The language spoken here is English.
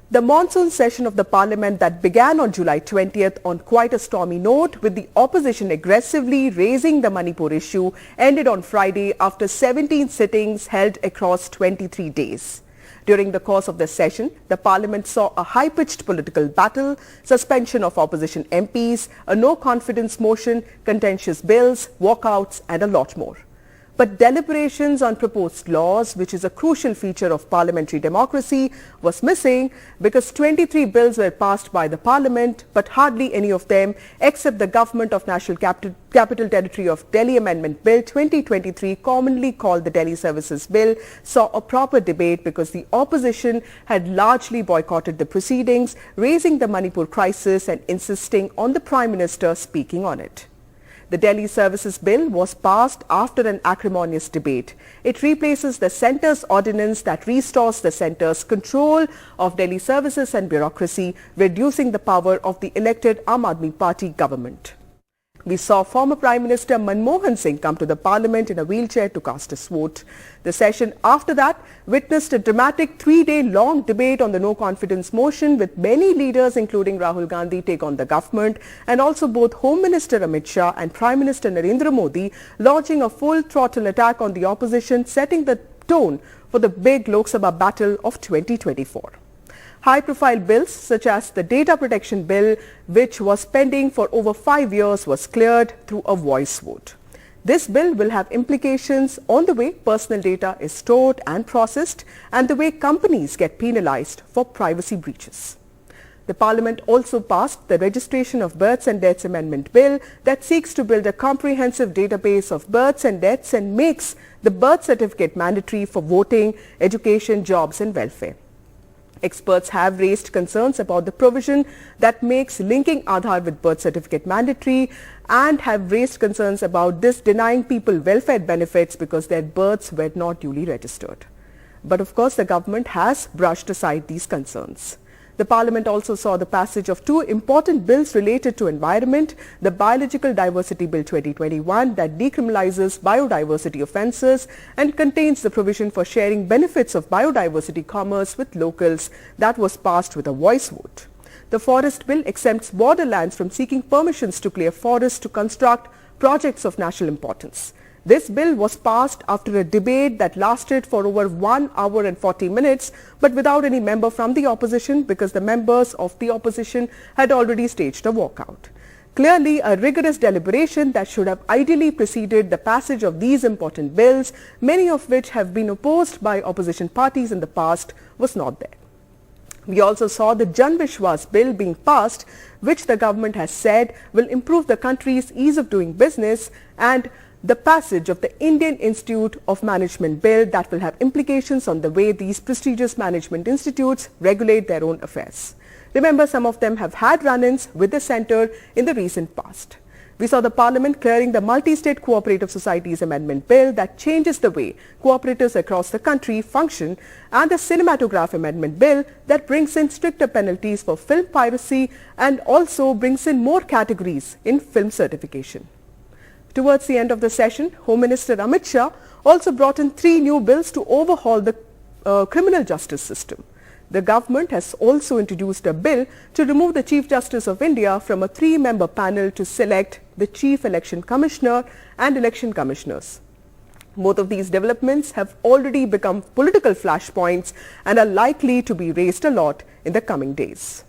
The monsoon session of the parliament that began on July 20th on quite a stormy note, with the opposition aggressively raising the Manipur issue, ended on Friday after 17 sittings held across 23 days. During the course of the session, the parliament saw a high-pitched political battle, suspension of opposition MPs, a no-confidence motion, contentious bills, walkouts and a lot more. But deliberations on proposed laws, which is a crucial feature of parliamentary democracy, was missing because 23 bills were passed by the parliament, but hardly any of them, except the Government of National Capital Territory of Delhi Amendment Bill 2023, commonly called the Delhi Services Bill, saw a proper debate because the opposition had largely boycotted the proceedings, raising the Manipur crisis and insisting on the Prime Minister speaking on it. The Delhi Services Bill was passed after an acrimonious debate. It replaces the Centre's ordinance that restores the Centre's control of Delhi services and bureaucracy, reducing the power of the elected Aam Aadmi Party government. We saw former Prime Minister Manmohan Singh come to the parliament in a wheelchair to cast his vote. The session after that witnessed a dramatic 3-day-long debate on the no-confidence motion, with many leaders including Rahul Gandhi take on the government, and also both Home Minister Amit Shah and Prime Minister Narendra Modi launching a full-throttle attack on the opposition, setting the tone for the big Lok Sabha battle of 2024. High-profile bills such as the Data Protection Bill, which was pending for over 5 years, was cleared through a voice vote. This bill will have implications on the way personal data is stored and processed and the way companies get penalized for privacy breaches. The Parliament also passed the Registration of Births and Deaths Amendment Bill that seeks to build a comprehensive database of births and deaths and makes the birth certificate mandatory for voting, education, jobs and welfare. Experts have raised concerns about the provision that makes linking Aadhaar with birth certificate mandatory, and have raised concerns about this denying people welfare benefits because their births were not duly registered. But of course, the government has brushed aside these concerns. The Parliament also saw the passage of 2 important bills related to environment: the Biological Diversity Bill 2021 that decriminalizes biodiversity offences and contains the provision for sharing benefits of biodiversity commerce with locals, that was passed with a voice vote. The Forest Bill exempts borderlands from seeking permissions to clear forests to construct projects of national importance. This bill was passed after a debate that lasted for over 1 hour and 40 minutes, but without any member from the opposition because the members of the opposition had already staged a walkout. Clearly, a rigorous deliberation that should have ideally preceded the passage of these important bills, many of which have been opposed by opposition parties in the past, was not there. We also saw the Jan Vishwas bill being passed, which the government has said will improve the country's ease of doing business, and the passage of the Indian Institute of Management Bill that will have implications on the way these prestigious management institutes regulate their own affairs. Remember, some of them have had run-ins with the centre in the recent past. We saw the Parliament clearing the Multi-State Cooperative Societies Amendment Bill that changes the way cooperatives across the country function, and the Cinematograph Amendment Bill that brings in stricter penalties for film piracy and also brings in more categories in film certification. Towards the end of the session, Home Minister Amit Shah also brought in 3 new bills to overhaul the criminal justice system. The government has also introduced a bill to remove the Chief Justice of India from a 3-member panel to select the Chief Election Commissioner and election commissioners. Both of these developments have already become political flashpoints and are likely to be raised a lot in the coming days.